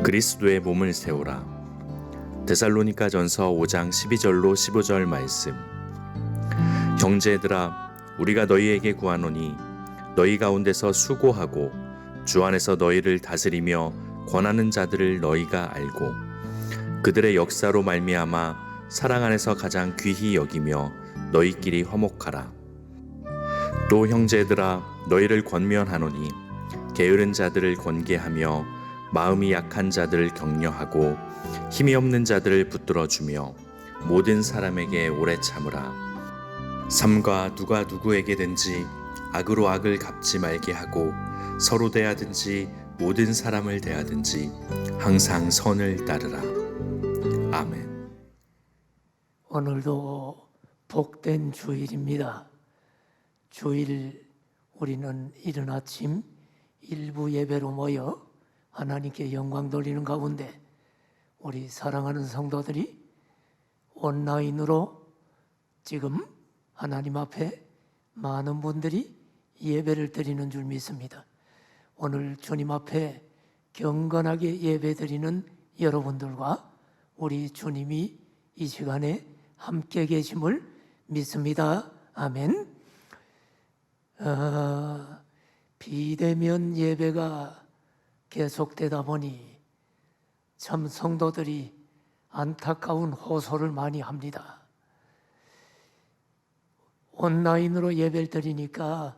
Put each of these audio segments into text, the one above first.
그리스도의 몸을 세우라. 데살로니가전서 5장 12절로 15절 말씀. 형제들아, 우리가 너희에게 구하노니 너희 가운데서 수고하고 주 안에서 너희를 다스리며 권하는 자들을 너희가 알고 그들의 역사로 말미암아 사랑 안에서 가장 귀히 여기며 너희끼리 화목하라. 또 형제들아, 너희를 권면하노니 게으른 자들을 권계하며 마음이 약한 자들을 격려하고 힘이 없는 자들을 붙들어주며 모든 사람에게 오래 참으라. 삼가 누가 누구에게든지 악으로 악을 갚지 말게 하고 서로 대하든지 모든 사람을 대하든지 항상 선을 따르라. 아멘. 오늘도 복된 주일입니다. 주일 우리는 이른 아침 일부 예배로 모여 하나님께 영광 돌리는 가운데 우리 사랑하는 성도들이 온라인으로 지금 하나님 앞에 많은 분들이 예배를 드리는 줄 믿습니다. 오늘 주님 앞에 경건하게 예배 드리는 여러분들과 우리 주님이 이 시간에 함께 계심을 믿습니다. 아멘. 비대면 예배가 계속되다 보니 참 성도들이 안타까운 호소를 많이 합니다. 온라인으로 예배를 드리니까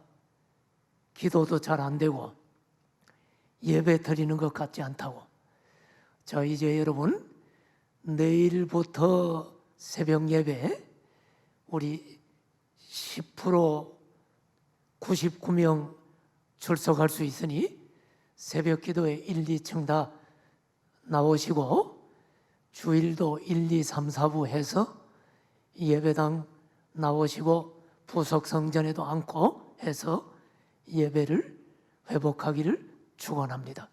기도도 잘 안 되고 예배 드리는 것 같지 않다고. 자, 이제 여러분 내일부터 새벽 예배 우리 10% 99명 출석할 수 있으니 새벽 기도에 1, 2층 다 나오시고 주일도 1, 2, 3, 4부 해서 예배당 나오시고 부석 성전에도 앉고 해서 예배를 회복하기를 축원합니다.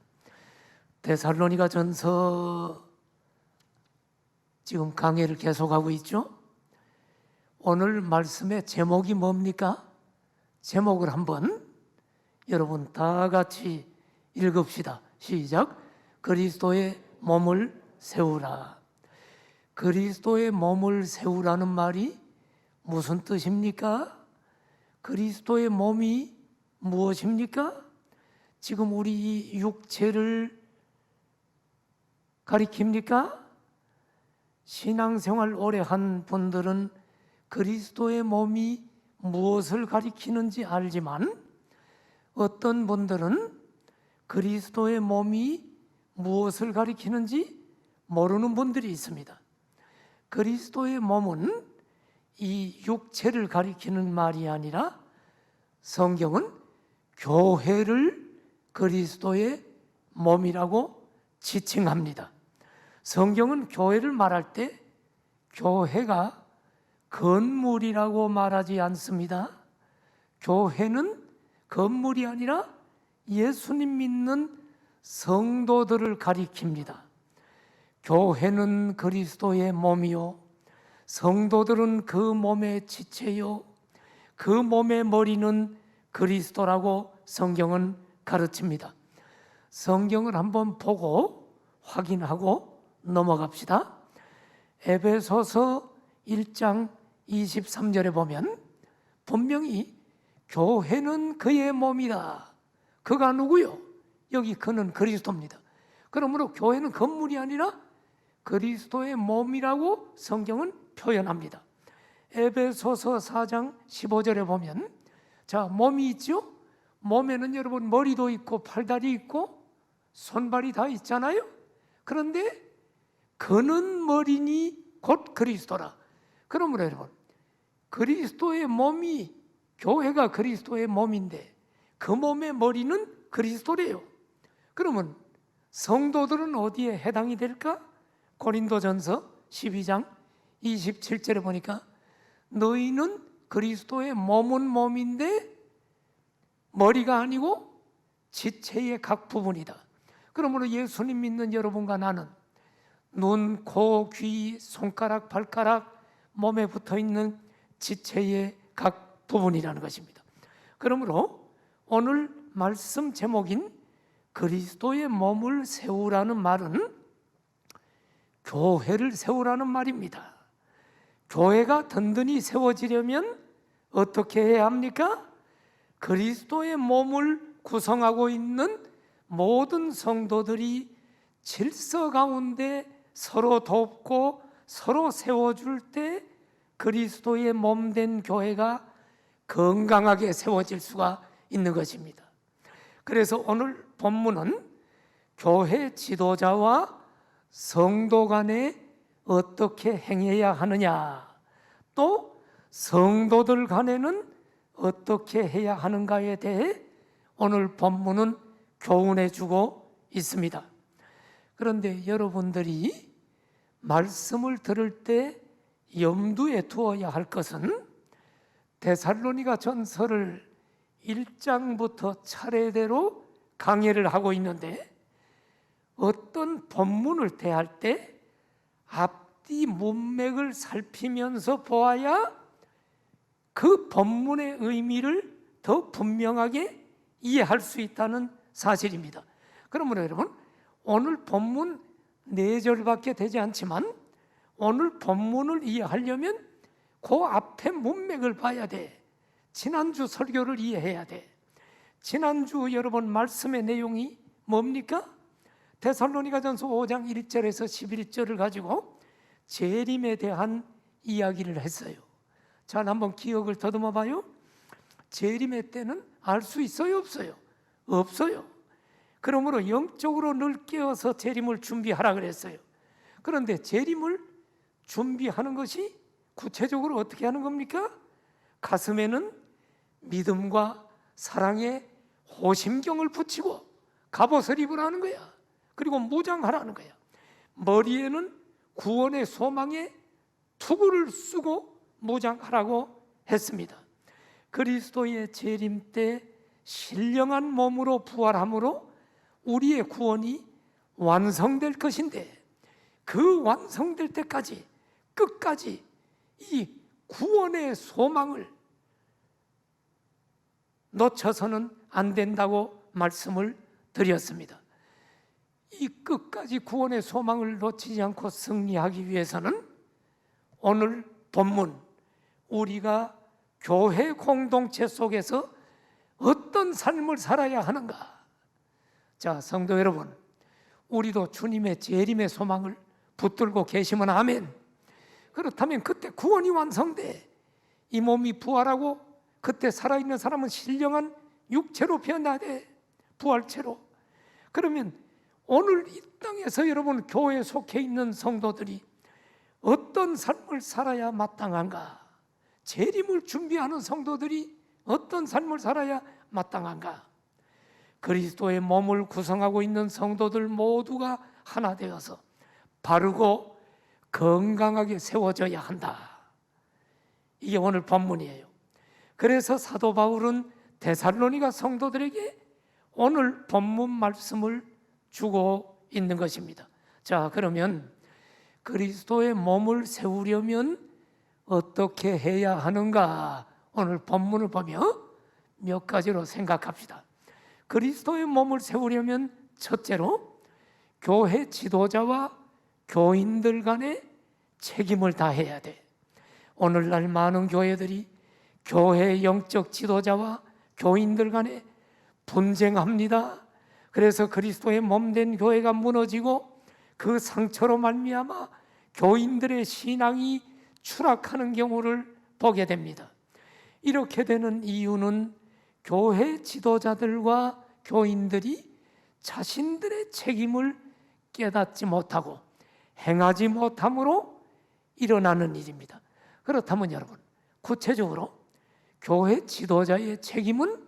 데살로니가전서 지금 강해를 계속하고 있죠. 오늘 말씀의 제목이 뭡니까? 제목을 한번 여러분 다 같이 읽읍시다. 시작. 그리스도의 몸을 세우라. 그리스도의 몸을 세우라는 말이 무슨 뜻입니까? 그리스도의 몸이 무엇입니까? 지금 우리 이 육체를 가리킵니까? 신앙생활 오래 한 분들은 그리스도의 몸이 무엇을 가리키는지 알지만 어떤 분들은 그리스도의 몸이 무엇을 가리키는지 모르는 분들이 있습니다. 그리스도의 몸은 이 육체를 가리키는 말이 아니라 성경은 교회를 그리스도의 몸이라고 지칭합니다. 성경은 교회를 말할 때 교회가 건물이라고 말하지 않습니다. 교회는 건물이 아니라 예수님 믿는 성도들을 가리킵니다. 교회는 그리스도의 몸이요, 성도들은 그 몸의 지체요, 그 몸의 머리는 그리스도라고 성경은 가르칩니다. 성경을 한번 보고 확인하고 넘어갑시다. 에베소서 1장 23절에 보면 분명히 교회는 그의 몸이다. 그가 누구요? 여기 그는 그리스도입니다. 그러므로 교회는 건물이 아니라 그리스도의 몸이라고 성경은 표현합니다. 에베소서 4장 15절에 보면 자, 몸이 있죠? 몸에는 여러분 머리도 있고 팔다리 있고 손발이 다 있잖아요. 그런데 그는 머리니 곧 그리스도라. 그러므로 여러분 그리스도의 몸이 교회가 그리스도의 몸인데 그 몸의 머리는 그리스도래요. 그러면 성도들은 어디에 해당이 될까? 고린도전서 12장 27절에 보니까 너희는 그리스도의 몸은 몸인데 머리가 아니고 지체의 각 부분이다. 그러므로 예수님 믿는 여러분과 나는 눈, 코, 귀, 손가락, 발가락 몸에 붙어있는 지체의 각 부분이라는 것입니다. 그러므로 오늘 말씀 제목인 그리스도의 몸을 세우라는 말은 교회를 세우라는 말입니다. 교회가 든든히 세워지려면 어떻게 해야 합니까? 그리스도의 몸을 구성하고 있는 모든 성도들이 질서 가운데 서로 돕고 서로 세워줄 때 그리스도의 몸된 교회가 건강하게 세워질 수가 있는 것입니다. 그래서 오늘 본문은 교회 지도자와 성도 간에 어떻게 행해야 하느냐, 또 성도들 간에는 어떻게 해야 하는가에 대해 오늘 본문은 교훈해 주고 있습니다. 그런데 여러분들이 말씀을 들을 때 염두에 두어야 할 것은 데살로니가 전서를 1장부터 차례대로 강해를 하고 있는데 어떤 본문을 대할 때 앞뒤 문맥을 살피면서 보아야 그 본문의 의미를 더 분명하게 이해할 수 있다는 사실입니다. 그러므로 여러분, 오늘 본문 4절밖에 되지 않지만 오늘 본문을 이해하려면 그 앞에 문맥을 봐야 돼. 지난주 설교를 이해해야 돼. 지난주 여러분 말씀의 내용이 뭡니까? 데살로니가전서 5장 1절에서 11절을 가지고 재림에 대한 이야기를 했어요. 잘 한번 기억을 더듬어 봐요. 재림의 때는 알 수 있어요, 없어요? 없어요. 그러므로 영적으로 늘 깨어서 재림을 준비하라 그랬어요. 그런데 재림을 준비하는 것이 구체적으로 어떻게 하는 겁니까? 가슴에는 믿음과 사랑의 호심경을 붙이고 갑옷을 입으라는 거야. 그리고 무장하라는 거야. 머리에는 구원의 소망의 투구를 쓰고 무장하라고 했습니다. 그리스도의 재림 때 신령한 몸으로 부활함으로 우리의 구원이 완성될 것인데 그 완성될 때까지 끝까지 이 구원의 소망을 놓쳐서는 안 된다고 말씀을 드렸습니다. 이 끝까지 구원의 소망을 놓치지 않고 승리하기 위해서는 오늘 본문 우리가 교회 공동체 속에서 어떤 삶을 살아야 하는가? 자, 성도 여러분, 우리도 주님의 재림의 소망을 붙들고 계시면 아멘. 그렇다면 그때 구원이 완성돼 이 몸이 부활하고 그때 살아있는 사람은 신령한 육체로 변화야 돼. 부활체로. 그러면 오늘 이 땅에서 여러분 교회에 속해 있는 성도들이 어떤 삶을 살아야 마땅한가? 재림을 준비하는 성도들이 어떤 삶을 살아야 마땅한가? 그리스도의 몸을 구성하고 있는 성도들 모두가 하나 되어서 바르고 건강하게 세워져야 한다. 이게 오늘 본문이에요. 그래서 사도 바울은 데살로니가 성도들에게 오늘 본문 말씀을 주고 있는 것입니다. 자, 그러면 그리스도의 몸을 세우려면 어떻게 해야 하는가? 오늘 본문을 보며 몇 가지로 생각합시다. 그리스도의 몸을 세우려면 첫째로 교회 지도자와 교인들 간의 책임을 다해야 돼. 오늘날 많은 교회들이 교회 영적 지도자와 교인들 간에 분쟁합니다. 그래서 그리스도의 몸된 교회가 무너지고 그 상처로 말미암아 교인들의 신앙이 추락하는 경우를 보게 됩니다. 이렇게 되는 이유는 교회 지도자들과 교인들이 자신들의 책임을 깨닫지 못하고 행하지 못함으로 일어나는 일입니다. 그렇다면 여러분, 구체적으로 교회 지도자의 책임은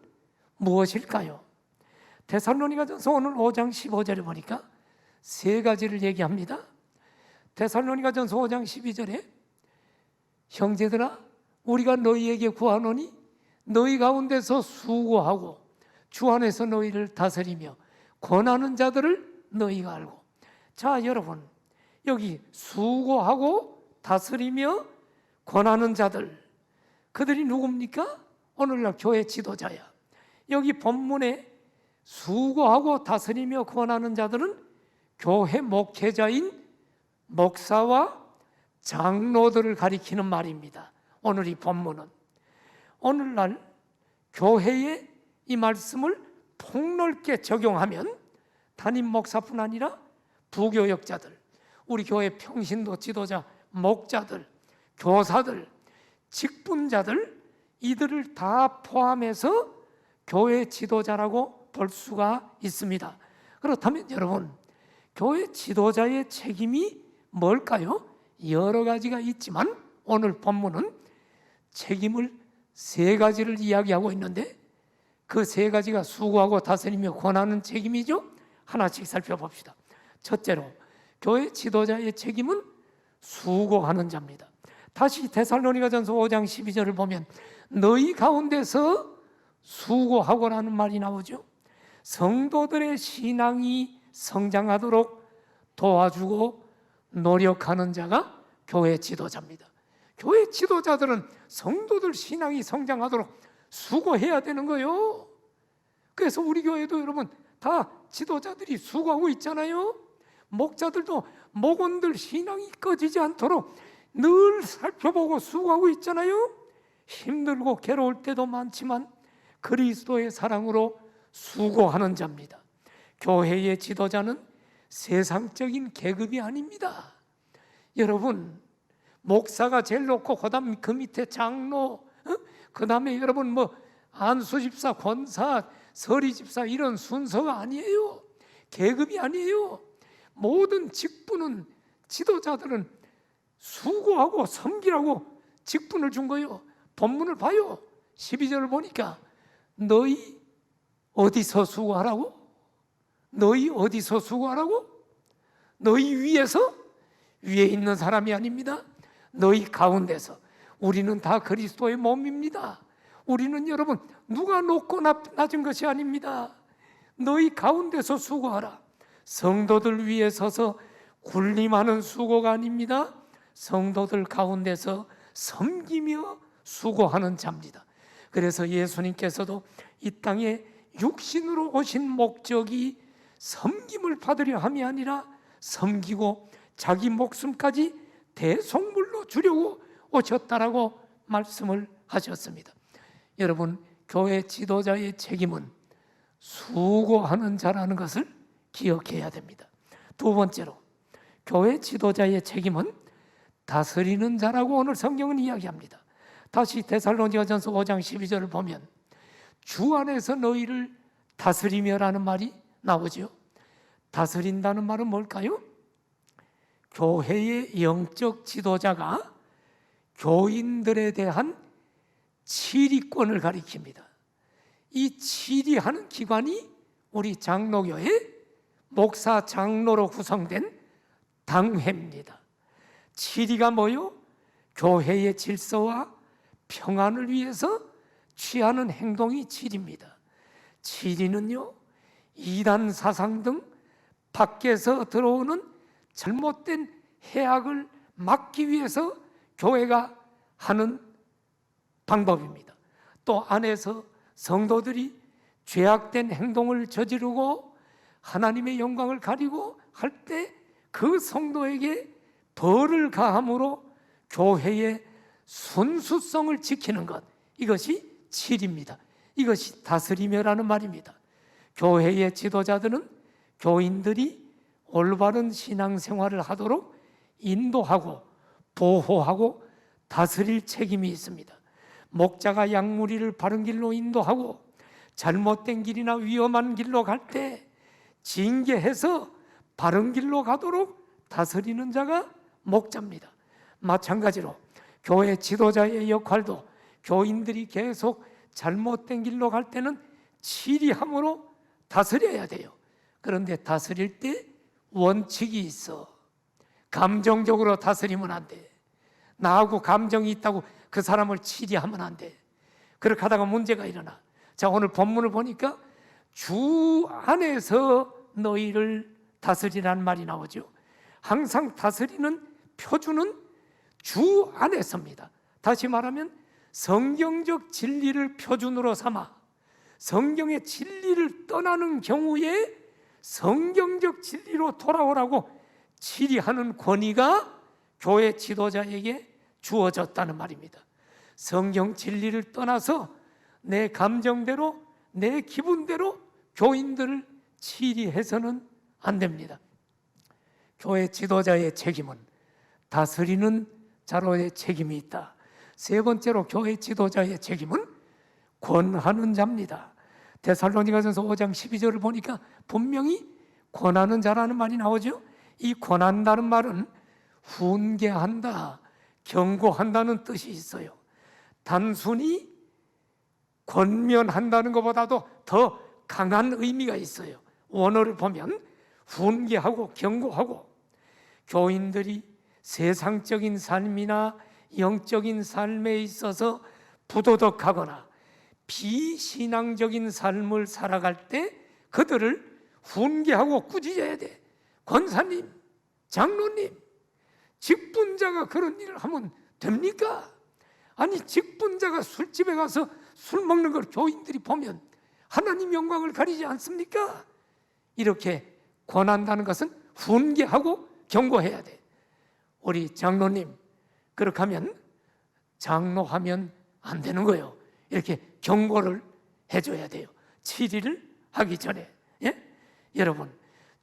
무엇일까요? 데살로니가전서 오늘 5장 15절에 보니까 세 가지를 얘기합니다. 데살로니가전서 5장 12절에 형제들아 우리가 너희에게 구하노니 너희 가운데서 수고하고 주 안에서 너희를 다스리며 권하는 자들을 너희가 알고. 자, 여러분, 여기 수고하고 다스리며 권하는 자들, 그들이 누굽니까? 오늘날 교회 지도자야. 여기 본문에 수고하고 다스리며 권하는 자들은 교회 목회자인 목사와 장로들을 가리키는 말입니다. 오늘 이 본문은 오늘날 교회에 이 말씀을 폭넓게 적용하면 담임 목사뿐 아니라 부교역자들, 우리 교회 평신도 지도자, 목자들, 교사들, 직분자들, 이들을 다 포함해서 교회 지도자라고 볼 수가 있습니다. 그렇다면 여러분, 교회 지도자의 책임이 뭘까요? 여러 가지가 있지만 오늘 본문은 책임을 세 가지를 이야기하고 있는데 그 세 가지가 수고하고 다스리며 권하는 책임이죠. 하나씩 살펴봅시다. 첫째로 교회 지도자의 책임은 수고하는 자입니다. 다시 데살로니가전서 5장 12절을 보면 너희 가운데서 수고하고라는 말이 나오죠. 성도들의 신앙이 성장하도록 도와주고 노력하는 자가 교회 지도자입니다. 교회 지도자들은 성도들 신앙이 성장하도록 수고해야 되는 거예요. 그래서 우리 교회도 여러분 다 지도자들이 수고하고 있잖아요. 목자들도 목원들 신앙이 꺼지지 않도록 늘 살펴보고 수고하고 있잖아요. 힘들고 괴로울 때도 많지만 그리스도의 사랑으로 수고하는 자입니다. 교회의 지도자는 세상적인 계급이 아닙니다. 여러분, 목사가 제일 높고 그다음 그 밑에 장로, 그다음에 여러분 안수집사, 권사, 서리집사 이런 순서가 아니에요. 계급이 아니에요. 모든 직분은 지도자들은 수고하고 섬기라고 직분을 준 거예요. 본문을 봐요. 12절을 보니까 너희 어디서 수고하라고? 너희 어디서 수고하라고? 너희 위에서? 위에 있는 사람이 아닙니다. 너희 가운데서. 우리는 다 그리스도의 몸입니다. 우리는 여러분 누가 높고 낮은 것이 아닙니다. 너희 가운데서 수고하라. 성도들 위에 서서 군림하는 수고가 아닙니다. 성도들 가운데서 섬기며 수고하는 자입니다. 그래서 예수님께서도 이 땅에 육신으로 오신 목적이 섬김을 받으려 함이 아니라 섬기고 자기 목숨까지 대속물로 주려고 오셨다라고 말씀을 하셨습니다. 여러분, 교회 지도자의 책임은 수고하는 자라는 것을 기억해야 됩니다. 두 번째로 교회 지도자의 책임은 다스리는 자라고 오늘 성경은 이야기합니다. 다시 데살로니가전서 5장 12절을 보면 주 안에서 너희를 다스리며라는 말이 나오죠. 다스린다는 말은 뭘까요? 교회의 영적 지도자가 교인들에 대한 치리권을 가리킵니다. 이 치리하는 기관이 우리 장로교회 목사 장로로 구성된 당회입니다. 치리가 뭐요? 교회의 질서와 평안을 위해서 취하는 행동이 치리입니다. 치리는요, 이단 사상 등 밖에서 들어오는 잘못된 해악을 막기 위해서 교회가 하는 방법입니다. 또 안에서 성도들이 죄악된 행동을 저지르고 하나님의 영광을 가리고 할 때 그 성도에게 벌을 가함으로 교회의 순수성을 지키는 것, 이것이 치리입니다. 이것이 다스리며라는 말입니다. 교회의 지도자들은 교인들이 올바른 신앙생활을 하도록 인도하고 보호하고 다스릴 책임이 있습니다. 목자가 양무리를 바른 길로 인도하고 잘못된 길이나 위험한 길로 갈 때 징계해서 바른 길로 가도록 다스리는 자가 목자입니다. 마찬가지로 교회 지도자의 역할도 교인들이 계속 잘못된 길로 갈 때는 치리함으로 다스려야 돼요. 그런데 다스릴 때 원칙이 있어. 감정적으로 다스리면 안 돼. 나하고 감정이 있다고 그 사람을 치리하면 안 돼. 그렇게 하다가 문제가 일어나. 자, 오늘 본문을 보니까 주 안에서 너희를 다스리라는 말이 나오죠. 항상 다스리는 표준은 주 안에서입니다. 다시 말하면 성경적 진리를 표준으로 삼아 성경의 진리를 떠나는 경우에 성경적 진리로 돌아오라고 질의하는 권위가 교회 지도자에게 주어졌다는 말입니다. 성경 진리를 떠나서 내 감정대로, 내 기분대로 교인들을 질의해서는 안 됩니다. 교회 지도자의 책임은 다스리는 자로의 책임이 있다. 세 번째로 교회 지도자의 책임은 권하는 자입니다. 데살로니가전서 5장 12절을 보니까 분명히 권하는 자라는 말이 나오죠. 이 권한다는 말은 훈계한다, 경고한다는 뜻이 있어요. 단순히 권면한다는 것보다도 더 강한 의미가 있어요. 원어를 보면 훈계하고 경고하고, 교인들이 세상적인 삶이나 영적인 삶에 있어서 부도덕하거나 비신앙적인 삶을 살아갈 때 그들을 훈계하고 꾸짖어야 돼. 권사님, 장로님, 직분자가 그런 일을 하면 됩니까? 아니, 직분자가 술집에 가서 술 먹는 걸 교인들이 보면 하나님 영광을 가리지 않습니까? 이렇게 권한다는 것은 훈계하고 경고해야 돼. 우리 장로님, 그렇게 하면 장로하면 안 되는 거예요. 이렇게 경고를 해줘야 돼요. 질의를 하기 전에. 예? 여러분,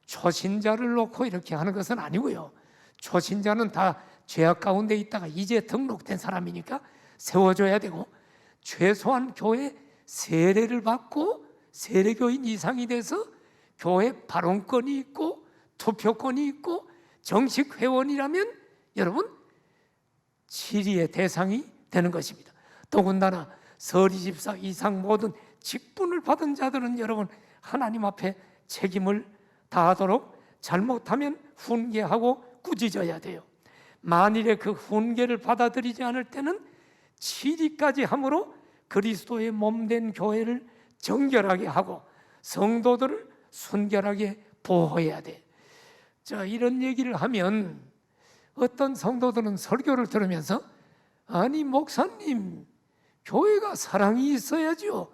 초신자를 놓고 이렇게 하는 것은 아니고요. 초신자는 다 죄악 가운데 있다가 이제 등록된 사람이니까 세워줘야 되고, 최소한 교회 세례를 받고 세례교인 이상이 돼서 교회 발언권이 있고 투표권이 있고 정식 회원이라면 여러분 질의의 대상이 되는 것입니다. 더군다나 서리집사 이상 모든 직분을 받은 자들은 여러분 하나님 앞에 책임을 다하도록 잘못하면 훈계하고 꾸짖어야 돼요. 만일에 그 훈계를 받아들이지 않을 때는 질의까지 함으로 그리스도의 몸된 교회를 정결하게 하고 성도들을 순결하게 보호해야 돼. 자, 이런 얘기를 하면 어떤 성도들은 설교를 들으면서 아니 목사님, 교회가 사랑이 있어야죠.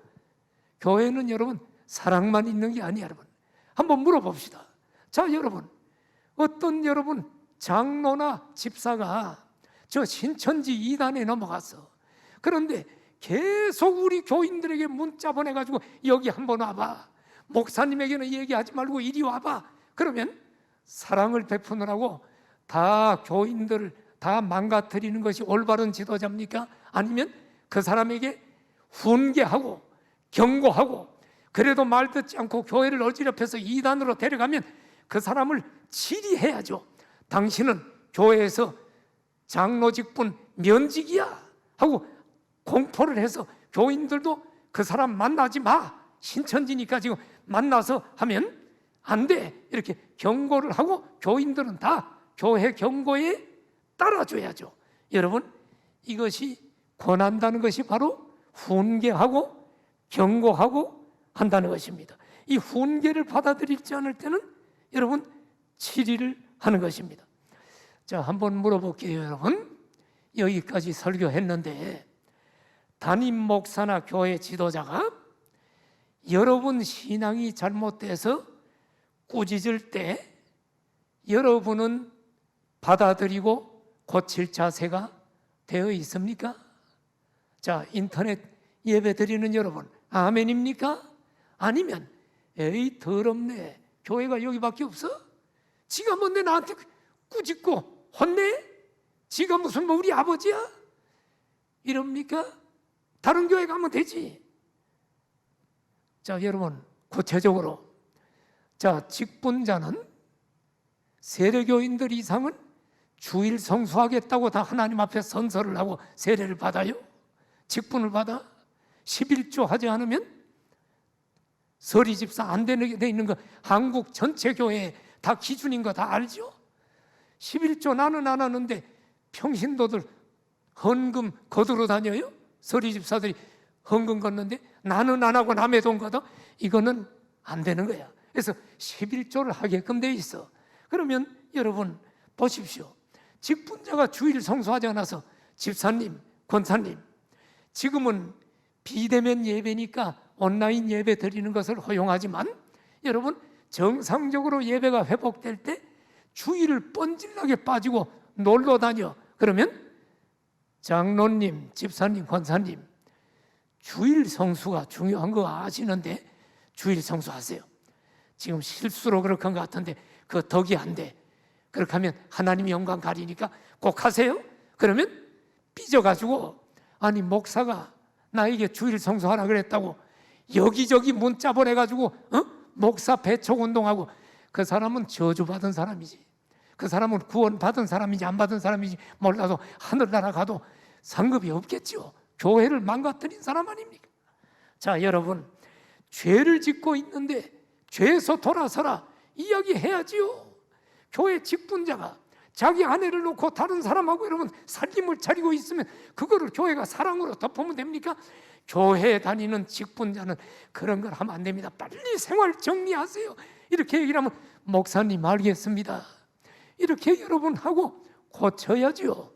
교회는 여러분 사랑만 있는 게 아니에요. 여러분 한번 물어봅시다. 자, 여러분 어떤 여러분 장로나 집사가 저 신천지 이단에 넘어갔어. 그런데 계속 우리 교인들에게 문자 보내가지고 여기 한번 와봐, 목사님에게는 얘기하지 말고 이리 와봐. 그러면 사랑을 베푸느라고 다 교인들을 다 망가뜨리는 것이 올바른 지도자입니까? 아니면 그 사람에게 훈계하고 경고하고 그래도 말 듣지 않고 교회를 어지럽혀서 이단으로 데려가면 그 사람을 질의해야죠. 당신은 교회에서 장로 직분 면직이야 하고 공포를 해서 교인들도 그 사람 만나지 마, 신천지니까 지금 만나서 하면 안 돼, 이렇게 경고를 하고 교인들은 다 교회 경고에 따라줘야죠. 여러분 이것이 권한다는 것이 바로 훈계하고 경고하고 한다는 것입니다. 이 훈계를 받아들이지 않을 때는 여러분 질의를 하는 것입니다. 자, 한번 물어볼게요. 여러분 여기까지 설교했는데 담임 목사나 교회 지도자가 여러분 신앙이 잘못돼서 꾸짖을 때 여러분은 받아들이고 고칠 자세가 되어 있습니까? 자, 인터넷 예배 드리는 여러분 아멘입니까? 아니면 에이 더럽네, 교회가 여기밖에 없어? 지가 뭔데 나한테 꾸짖고 혼내? 지가 무슨 뭐 우리 아버지야? 이럽니까? 다른 교회 가면 되지. 자, 여러분 구체적으로, 자, 직분자는 세례교인들 이상은 주일 성수하겠다고 다 하나님 앞에 선서를 하고 세례를 받아요. 직분을 받아. 11조 하지 않으면 서리집사 안 되는 데 있는 거 한국 전체 교회에 다 기준인 거 다 알죠? 11조 나는 안 하는데 평신도들 헌금 거두러 다녀요? 서리집사들이 헌금 걷는데 나는 안 하고 남의 돈 걷어? 이거는 안 되는 거야. 그래서 11조를 하게끔 돼 있어. 그러면 여러분 보십시오. 직분자가 주일 성수하지 않아서 집사님, 권사님, 지금은 비대면 예배니까 온라인 예배 드리는 것을 허용하지만 여러분 정상적으로 예배가 회복될 때 주일을 뻔질나게 빠지고 놀러 다녀. 그러면 장로님, 집사님, 권사님 주일 성수가 중요한 거 아시는데 주일 성수하세요. 지금 실수로 그렇게 한 것 같은데 그 덕이 안 돼. 그렇게 하면 하나님 영광 가리니까 꼭 하세요. 그러면 삐져가지고 아니 목사가 나에게 주일 성수하라 그랬다고 여기저기 문자 보내가지고 목사 배척 운동하고 그 사람은 저주받은 사람이지. 그 사람은 구원받은 사람인지 안 받은 사람인지 몰라도 하늘나라 가도 상급이 없겠지요. 교회를 망가뜨린 사람 아닙니까? 자, 여러분 죄를 짓고 있는데 죄에서 돌아서라 이야기해야지요. 교회 직분자가 자기 아내를 놓고 다른 사람하고 여러분 살림을 차리고 있으면 그거를 교회가 사랑으로 덮으면 됩니까? 교회 다니는 직분자는 그런 걸 하면 안 됩니다. 빨리 생활 정리하세요. 이렇게 얘기를 하면 목사님 알겠습니다. 이렇게 여러분 하고 고쳐야지요.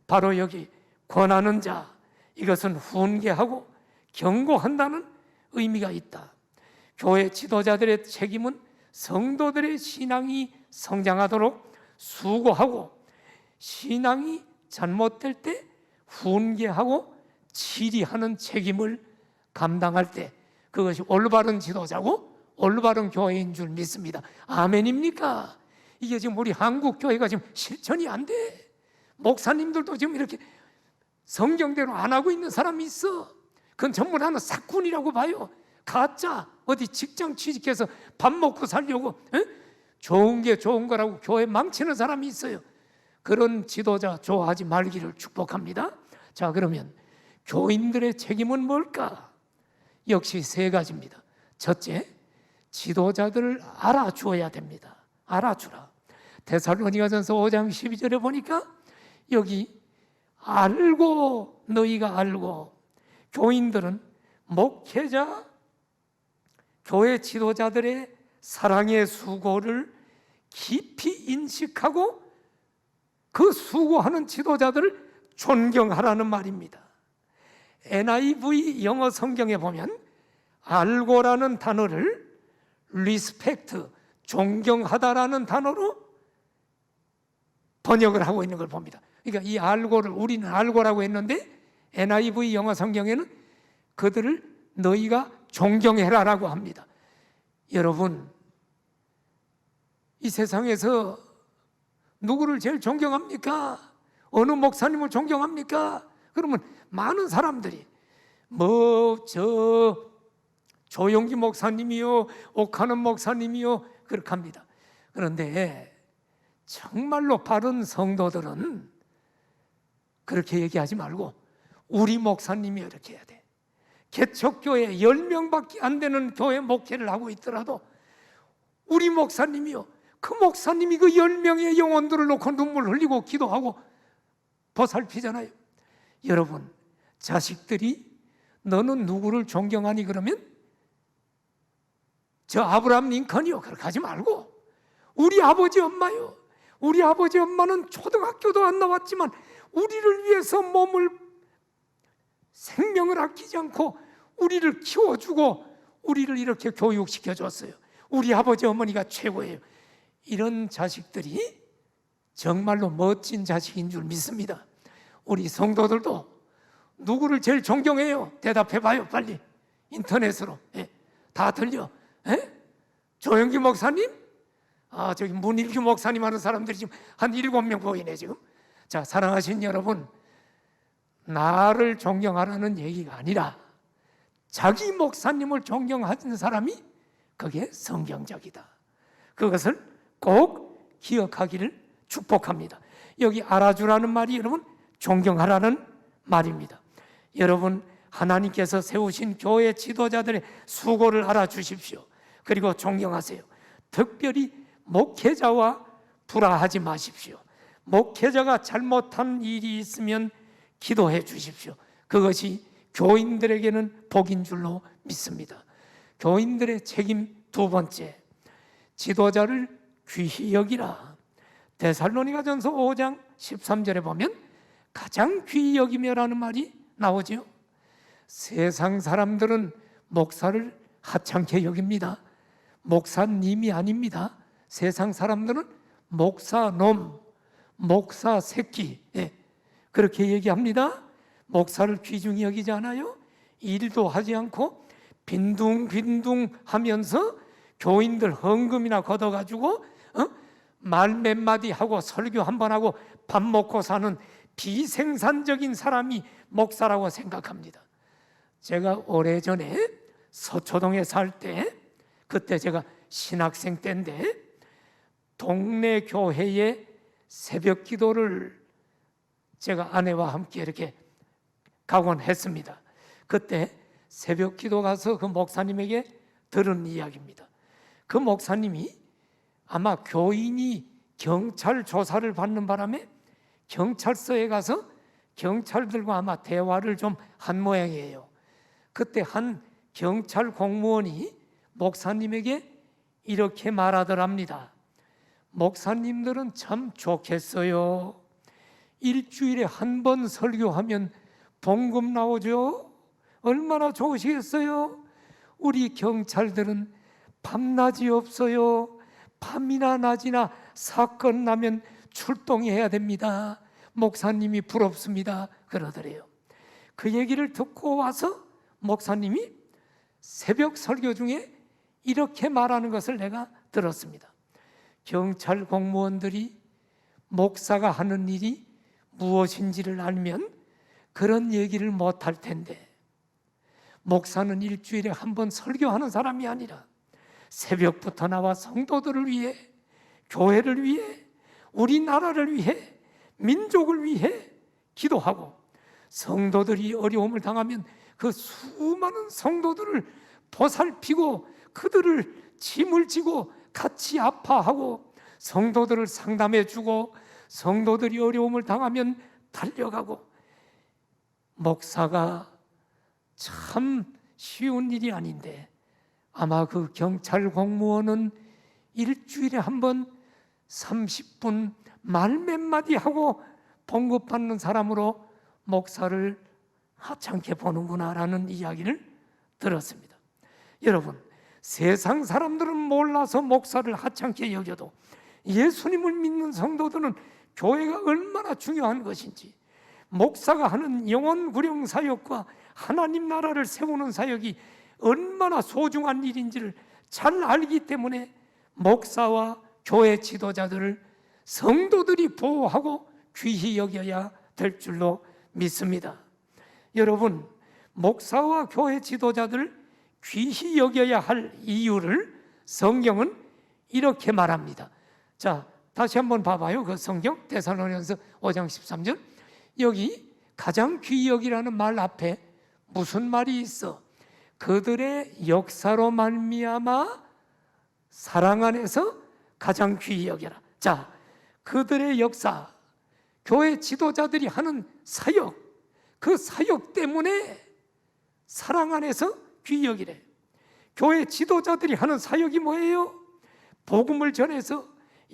바로 여기 권하는 자, 이것은 훈계하고 경고한다는 의미가 있다. 교회 지도자들의 책임은 성도들의 신앙이 성장하도록 수고하고 신앙이 잘못될 때 훈계하고 치리하는 책임을 감당할 때 그것이 올바른 지도자고 올바른 교회인 줄 믿습니다. 아멘입니까? 이게 지금 우리 한국 교회가 지금 실천이 안 돼. 목사님들도 지금 이렇게 성경대로 안 하고 있는 사람이 있어. 그건 전부 하는 사꾼이라고 봐요. 가짜 어디 직장 취직해서 밥 먹고 살려고 좋은 게 좋은 거라고 교회 망치는 사람이 있어요. 그런 지도자 좋아하지 말기를 축복합니다. 자, 그러면 교인들의 책임은 뭘까? 역시 세 가지입니다. 첫째, 지도자들을 알아주어야 됩니다. 알아주라. 데살로니가전서 5장 12절에 보니까 여기 알고, 너희가 알고, 교인들은 목회자, 교회 지도자들의 사랑의 수고를 깊이 인식하고 그 수고하는 지도자들을 존경하라는 말입니다. NIV 영어 성경에 보면 알고라는 단어를 respect, 존경하다라는 단어로 번역을 하고 있는 걸 봅니다. 그러니까 이 알고를 우리는 알고라고 했는데 NIV 영어 성경에는 그들을 너희가 존경해라라고 합니다. 여러분, 이 세상에서 누구를 제일 존경합니까? 어느 목사님을 존경합니까? 그러면 많은 사람들이 조용기 목사님이요, 옥하는 목사님이요 그렇게 합니다. 그런데 정말로 바른 성도들은 그렇게 얘기하지 말고 우리 목사님이 이렇게 해야 돼. 개척교회 10명밖에 안 되는 교회 목회를 하고 있더라도 우리 목사님이요, 그 목사님이 그 10명의 영혼들을 놓고 눈물 흘리고 기도하고 보살피잖아요. 여러분, 자식들이 너는 누구를 존경하니 그러면 저 아브라함 링컨이요 그렇게 하지 말고 우리 아버지 엄마요, 우리 아버지 엄마는 초등학교도 안 나왔지만 우리를 위해서 생명을 아끼지 않고 우리를 키워주고 우리를 이렇게 교육시켜줬어요. 우리 아버지 어머니가 최고예요. 이런 자식들이 정말로 멋진 자식인 줄 믿습니다. 우리 성도들도 누구를 제일 존경해요? 대답해봐요 빨리. 인터넷으로. 다 들려. 조영기 목사님? 저기 문일규 목사님 하는 사람들이 지금 한 7명 보이네 지금. 자, 사랑하신 여러분, 나를 존경하라는 얘기가 아니라 자기 목사님을 존경하는 사람이 그게 성경적이다. 그것을 꼭 기억하기를 축복합니다. 여기 알아주라는 말이 여러분 존경하라는 말입니다. 여러분, 하나님께서 세우신 교회 지도자들의 수고를 알아주십시오. 그리고 존경하세요. 특별히 목회자와 불화하지 마십시오. 목회자가 잘못한 일이 있으면 기도해 주십시오. 그것이 교인들에게는 복인 줄로 믿습니다. 교인들의 책임 두 번째, 지도자를 귀히 여기라. 데살로니가전서 5장 13절에 보면 가장 귀히 여기며라는 말이 나오죠. 세상 사람들은 목사를 하찮게 여깁니다. 목사님이 아닙니다. 세상 사람들은 목사놈, 목사새끼, 그렇게 얘기합니다. 목사를 귀중히 여기지 않아요? 일도 하지 않고 빈둥빈둥 하면서 교인들 헌금이나 걷어가지고 말 몇 마디 하고 설교 한 번 하고 밥 먹고 사는 비생산적인 사람이 목사라고 생각합니다. 제가 오래전에 서초동에 살 때, 그때 제가 신학생 때인데 동네 교회에 새벽 기도를 제가 아내와 함께 이렇게 가곤 했습니다. 그때 새벽 기도 가서 그 목사님에게 들은 이야기입니다. 그 목사님이 아마 교인이 경찰 조사를 받는 바람에 경찰서에 가서 경찰들과 아마 대화를 좀 한 모양이에요. 그때 한 경찰 공무원이 목사님에게 이렇게 말하더랍니다. 목사님들은 참 좋겠어요. 일주일에 한 번 설교하면 봉급 나오죠. 얼마나 좋으시겠어요. 우리 경찰들은 밤낮이 없어요. 밤이나 낮이나 사건 나면 출동해야 됩니다. 목사님이 부럽습니다. 그러더래요. 그 얘기를 듣고 와서 목사님이 새벽 설교 중에 이렇게 말하는 것을 내가 들었습니다. 경찰 공무원들이 목사가 하는 일이 무엇인지를 알면 그런 얘기를 못할 텐데, 목사는 일주일에 한 번 설교하는 사람이 아니라 새벽부터 나와 성도들을 위해, 교회를 위해, 우리나라를 위해, 민족을 위해 기도하고, 성도들이 어려움을 당하면 그 수많은 성도들을 보살피고 그들을 짐을 지고 같이 아파하고 성도들을 상담해 주고 성도들이 어려움을 당하면 달려가고, 목사가 참 쉬운 일이 아닌데 아마 그 경찰 공무원은 일주일에 한 번 30분 말 몇 마디 하고 봉급받는 사람으로 목사를 하찮게 보는구나라는 이야기를 들었습니다. 여러분, 세상 사람들은 몰라서 목사를 하찮게 여겨도 예수님을 믿는 성도들은 교회가 얼마나 중요한 것인지, 목사가 하는 영혼 구령 사역과 하나님 나라를 세우는 사역이 얼마나 소중한 일인지를 잘 알기 때문에 목사와 교회 지도자들을 성도들이 보호하고 귀히 여겨야 될 줄로 믿습니다. 여러분, 목사와 교회 지도자들을 귀히 여겨야 할 이유를 성경은 이렇게 말합니다. 자, 다시 한번 봐봐요. 그 성경 데살로니가서 5장 13절. 여기 가장 귀히 여기라는 말 앞에 무슨 말이 있어? 그들의 역사로 말미암아 사랑 안에서 가장 귀히 여겨라. 자, 그들의 역사, 교회 지도자들이 하는 사역, 그 사역 때문에 사랑 안에서 귀히 여기래. 교회 지도자들이 하는 사역이 뭐예요? 복음을 전해서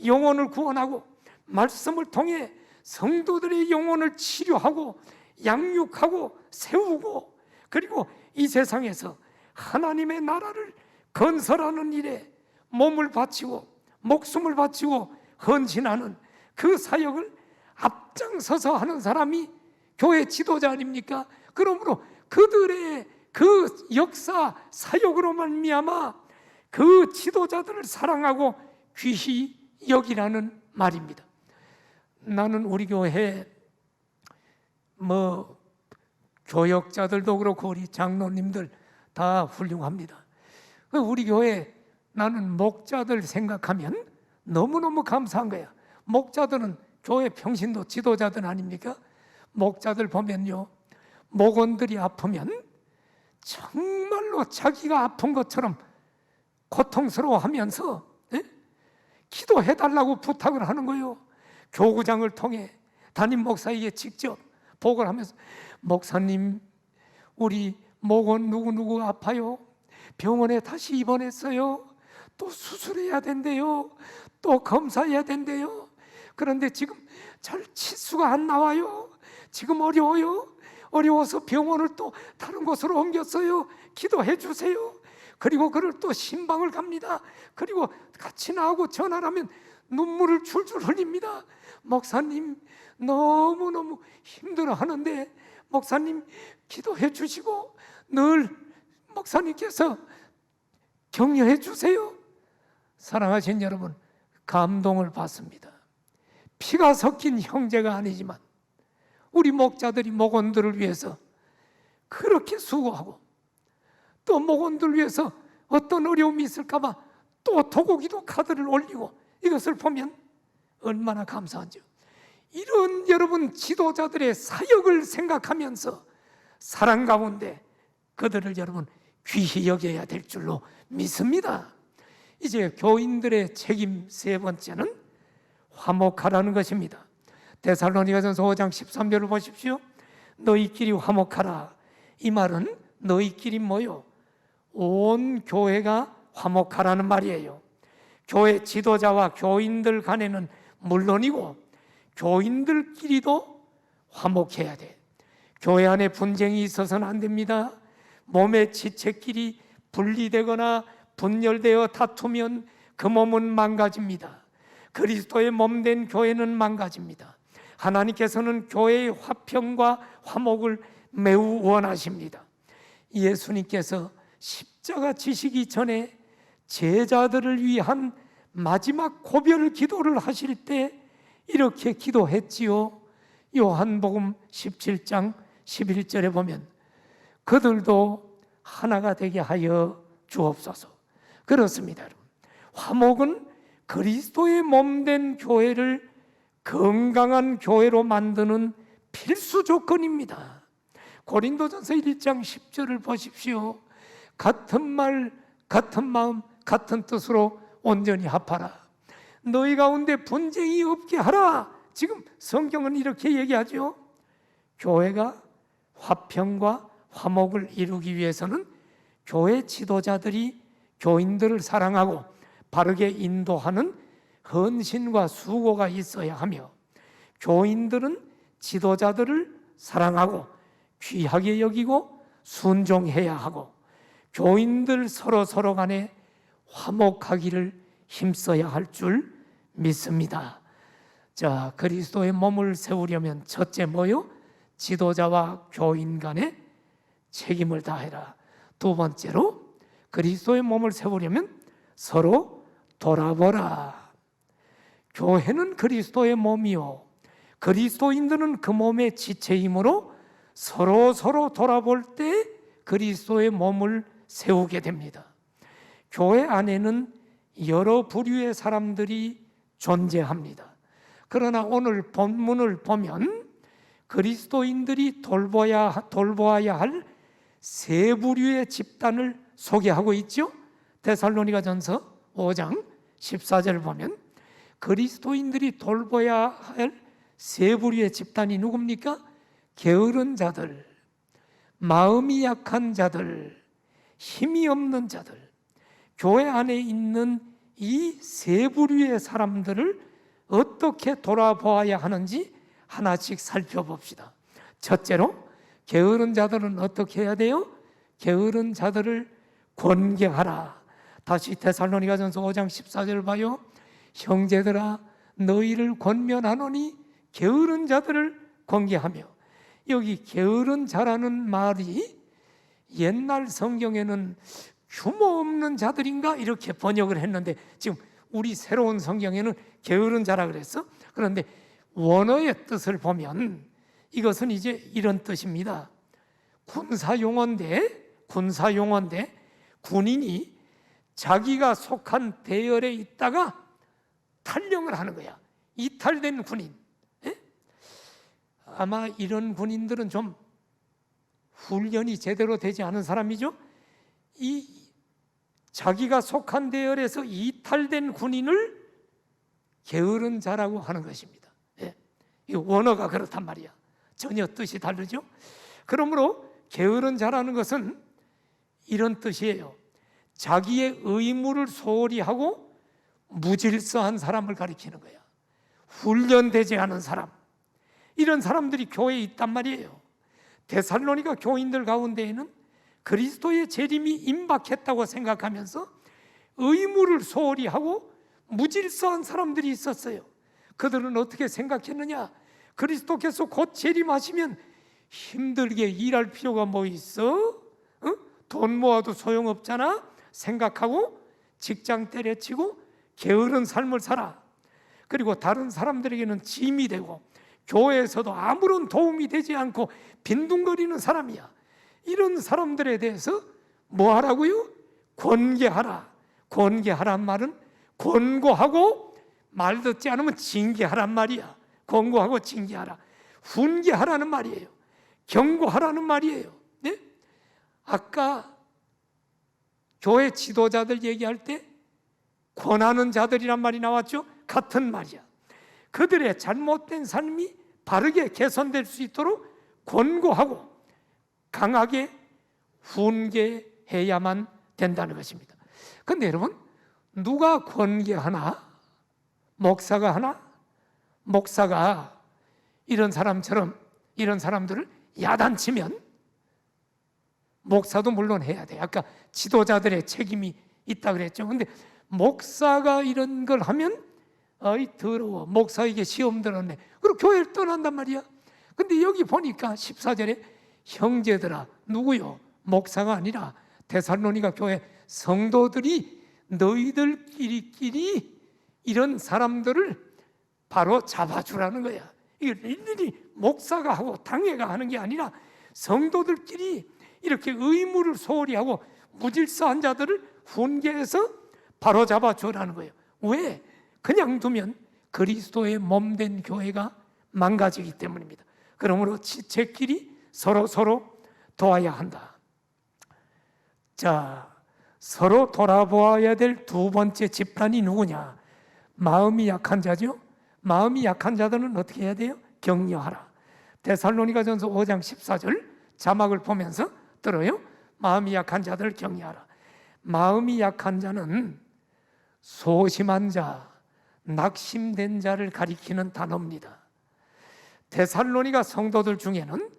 영혼을 구원하고 말씀을 통해 성도들의 영혼을 치료하고 양육하고 세우고, 그리고 이 세상에서 하나님의 나라를 건설하는 일에 몸을 바치고 목숨을 바치고 헌신하는 그 사역을 앞장서서 하는 사람이 교회 지도자 아닙니까? 그러므로 그들의 그 역사 사역으로 말미암아 그 지도자들을 사랑하고 귀히 여기라는 말입니다. 나는 우리 교회 교역자들도 그렇고 우리 장로님들 다 훌륭합니다. 우리 교회 나는 목자들 생각하면 너무너무 감사한 거야. 목자들은 교회 평신도 지도자들 아닙니까? 목자들 보면요, 목원들이 아프면 정말로 자기가 아픈 것처럼 고통스러워하면서 기도해달라고 부탁을 하는 거예요. 교구장을 통해 담임 목사에게 직접 보고를 하면서, 목사님, 우리 목원 누구누구 아파요. 병원에 다시 입원했어요. 또 수술해야 된대요. 또 검사해야 된대요. 그런데 지금 잘 치수가 안 나와요. 지금 어려워요. 어려워서 병원을 또 다른 곳으로 옮겼어요. 기도해 주세요. 그리고 그를 또 신방을 갑니다. 그리고 같이 나하고 전화를 하면 눈물을 줄줄 흘립니다. 목사님 너무너무 힘들어하는데 목사님 기도해 주시고 늘 목사님께서 격려해 주세요. 사랑하신 여러분, 감동을 받습니다. 피가 섞인 형제가 아니지만 우리 목자들이 목원들을 위해서 그렇게 수고하고 또 목원들을 위해서 어떤 어려움이 있을까 봐 또 도고기도 카드를 올리고 이것을 보면 얼마나 감사한지요. 이런 여러분 지도자들의 사역을 생각하면서 사랑 가운데 그들을 여러분 귀히 여겨야 될 줄로 믿습니다. 이제 교인들의 책임 세 번째는 화목하라는 것입니다. 데살로니가전서 5장 13절을 보십시오. 너희끼리 화목하라. 이 말은 너희끼리 뭐요? 온 교회가 화목하라는 말이에요. 교회 지도자와 교인들 간에는 물론이고 교인들끼리도 화목해야 돼. 교회 안에 분쟁이 있어서는 안 됩니다. 몸의 지체끼리 분리되거나 분열되어 다투면 그 몸은 망가집니다. 그리스도의 몸된 교회는 망가집니다. 하나님께서는 교회의 화평과 화목을 매우 원하십니다. 예수님께서 십자가 지시기 전에 제자들을 위한 마지막 고별 기도를 하실 때 이렇게 기도했지요. 요한복음 17장 11절에 보면 그들도 하나가 되게 하여 주옵소서. 그렇습니다, 여러분. 화목은 그리스도의 몸된 교회를 건강한 교회로 만드는 필수 조건입니다. 고린도전서 1장 10절을 보십시오. 같은 말, 같은 마음, 같은 뜻으로 온전히 합하라. 너희 가운데 분쟁이 없게 하라. 지금 성경은 이렇게 얘기하죠. 교회가 화평과 화목을 이루기 위해서는 교회 지도자들이 교인들을 사랑하고 바르게 인도하는 헌신과 수고가 있어야 하며 교인들은 지도자들을 사랑하고 귀하게 여기고 순종해야 하고 교인들 서로 간에 화목하기를 힘써야 할 줄 믿습니다. 자, 그리스도의 몸을 세우려면 첫째 뭐요? 지도자와 교인 간에 책임을 다해라. 두 번째로 그리스도의 몸을 세우려면 서로 돌아보라. 교회는 그리스도의 몸이요 그리스도인들은 그 몸의 지체이므로 서로 돌아볼 때 그리스도의 몸을 세우게 됩니다. 교회 안에는 여러 부류의 사람들이 존재합니다. 그러나 오늘 본문을 보면 그리스도인들이 돌보아야 할 세 부류의 집단을 소개하고 있죠. 데살로니가전서 5장 14절을 보면 그리스도인들이 돌봐야 할 세 부류의 집단이 누굽니까? 게으른 자들, 마음이 약한 자들, 힘이 없는 자들. 교회 안에 있는 이 세 부류의 사람들을 어떻게 돌아보아야 하는지 하나씩 살펴봅시다. 첫째로 게으른 자들은 어떻게 해야 돼요? 게으른 자들을 권계하라. 다시 데살로니가전서 5장 14절을 봐요. 형제들아 너희를 권면하노니 게으른 자들을 권계하며. 여기 게으른 자라는 말이 옛날 성경에는 규모 없는 자들인가 이렇게 번역을 했는데 지금 우리 새로운 성경에는 게으른 자라 그랬어. 그런데 원어의 뜻을 보면 이것은 이제 이런 뜻입니다. 군사용어인데 군인이 자기가 속한 대열에 있다가 탈영을 하는 거야. 이탈된 군인. 아마 이런 군인들은 좀 훈련이 제대로 되지 않은 사람이죠. 이 자기가 속한 대열에서 이탈된 군인을 게으른 자라고 하는 것입니다. 이 원어가 그렇단 말이야. 전혀 뜻이 다르죠. 그러므로 게으른 자라는 것은 이런 뜻이에요. 자기의 의무를 소홀히 하고 무질서한 사람을 가리키는 거야. 훈련되지 않은 사람. 이런 사람들이 교회에 있단 말이에요. 데살로니가 교인들 가운데에는 그리스도의 재림이 임박했다고 생각하면서 의무를 소홀히 하고 무질서한 사람들이 있었어요. 그들은 어떻게 생각했느냐? 그리스도께서 곧 재림하시면 힘들게 일할 필요가 뭐 있어? 돈 모아도 소용없잖아? 생각하고 직장 때려치고 게으른 삶을 살아. 그리고 다른 사람들에게는 짐이 되고 교회에서도 아무런 도움이 되지 않고 빈둥거리는 사람이야. 이런 사람들에 대해서 뭐 하라고요? 권계하라. 권계하란 말은 권고하고 말 듣지 않으면 징계하란 말이야. 권고하고 징계하라. 훈계하라는 말이에요. 경고하라는 말이에요. 네? 아까 교회 지도자들 얘기할 때 권하는 자들이란 말이 나왔죠? 같은 말이야. 그들의 잘못된 삶이 바르게 개선될 수 있도록 권고하고 강하게 훈계해야만 된다는 것입니다. 그런데 여러분, 누가 권계하나? 목사가 하나? 목사가 이런 사람처럼 이런 사람들을 야단치면 목사도 물론 해야 돼. 아까 지도자들의 책임이 있다 그랬죠. 근데 목사가 이런 걸 하면 어이 더러워, 목사에게 시험 들었네, 그리고 교회를 떠난단 말이야. 근데 여기 보니까 14절에 형제들아, 누구요? 목사가 아니라 데살로니가 교회 성도들이 너희들끼리 이런 사람들을 바로 잡아주라는 거야. 이걸 일일이 목사가 하고 당회가 하는 게 아니라 성도들끼리 이렇게 의무를 소홀히 하고 무질서한 자들을 훈계해서 바로 잡아주라는 거예요. 왜? 그냥 두면 그리스도의 몸된 교회가 망가지기 때문입니다. 그러므로 지체끼리 서로 도와야 한다. 자, 서로 돌아보아야 될 두 번째 집단이 누구냐? 마음이 약한 자죠. 마음이 약한 자들은 어떻게 해야 돼요? 격려하라. 데살로니가전서 5장 14절 자막을 보면서 들어요. 마음이 약한 자들을 격려하라. 마음이 약한 자는 소심한 자, 낙심된 자를 가리키는 단어입니다. 데살로니가 성도들 중에는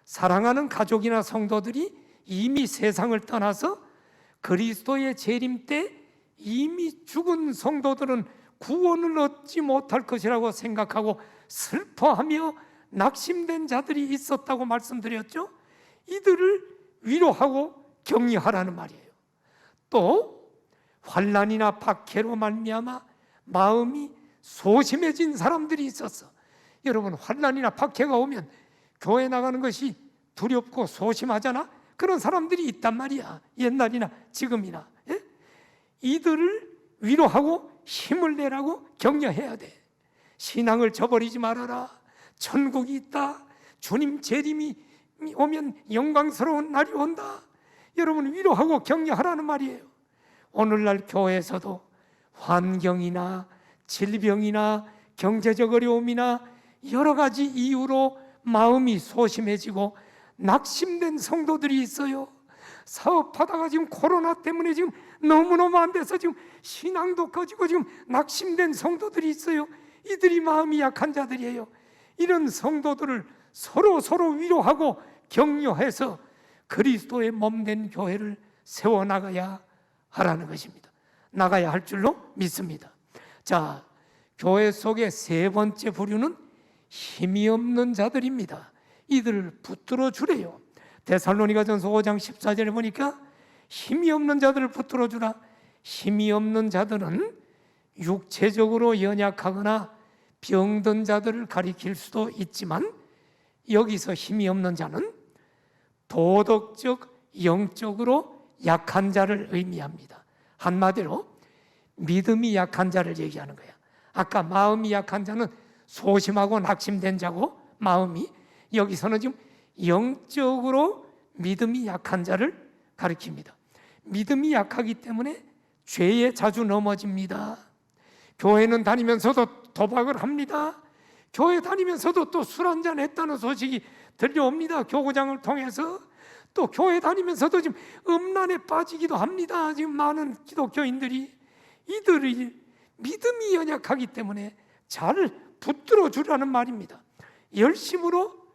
사랑하는 가족이나 성도들이 이미 세상을 떠나서 그리스도의 재림 때 이미 죽은 성도들은 구원을 얻지 못할 것이라고 생각하고 슬퍼하며 낙심된 자들이 있었다고 말씀드렸죠. 이들을 위로하고 격려하라는 말이에요. 또 환난이나 박해로 말미암아 마음이 소심해진 사람들이 있었어. 여러분, 환난이나 박해가 오면 교회 나가는 것이 두렵고 소심하잖아. 그런 사람들이 있단 말이야. 옛날이나 지금이나. 예? 이들을 위로하고 힘을 내라고 격려해야 돼. 신앙을 저버리지 말아라. 천국이 있다. 주님 재림이 오면 영광스러운 날이 온다. 여러분, 위로하고 격려하라는 말이에요. 오늘날 교회에서도 환경이나 질병이나 경제적 어려움이나 여러 가지 이유로 마음이 소심해지고 낙심된 성도들이 있어요. 사업하다가 지금 코로나 때문에 지금 너무너무 안 돼서 지금 신앙도 꺼지고 지금 낙심된 성도들이 있어요. 이들이 마음이 약한 자들이에요. 이런 성도들을 서로 위로하고 격려해서 그리스도의 몸된 교회를 세워나가야 하라는 것입니다. 나가야 할 줄로 믿습니다. 자, 교회 속의 세 번째 부류는 힘이 없는 자들입니다. 이들을 붙들어 주래요. 데살로니가전서 5장 14절에 보니까 힘이 없는 자들을 붙들어 주라. 힘이 없는 자들은 육체적으로 연약하거나 병든 자들을 가리킬 수도 있지만 여기서 힘이 없는 자는 도덕적, 영적으로 약한 자를 의미합니다. 한마디로 믿음이 약한 자를 얘기하는 거야. 아까 마음이 약한 자는 소심하고 낙심된 자고 마음이, 여기서는 지금 영적으로 믿음이 약한 자를 가리킵니다. 믿음이 약하기 때문에 죄에 자주 넘어집니다. 교회는 다니면서도 도박을 합니다. 교회 다니면서도 또 술 한잔 했다는 소식이 들려옵니다. 교구장을 통해서. 또 교회 다니면서도 지금 음란에 빠지기도 합니다. 지금 많은 기독교인들이. 이들이 믿음이 연약하기 때문에 잘 붙들어 주라는 말입니다. 열심으로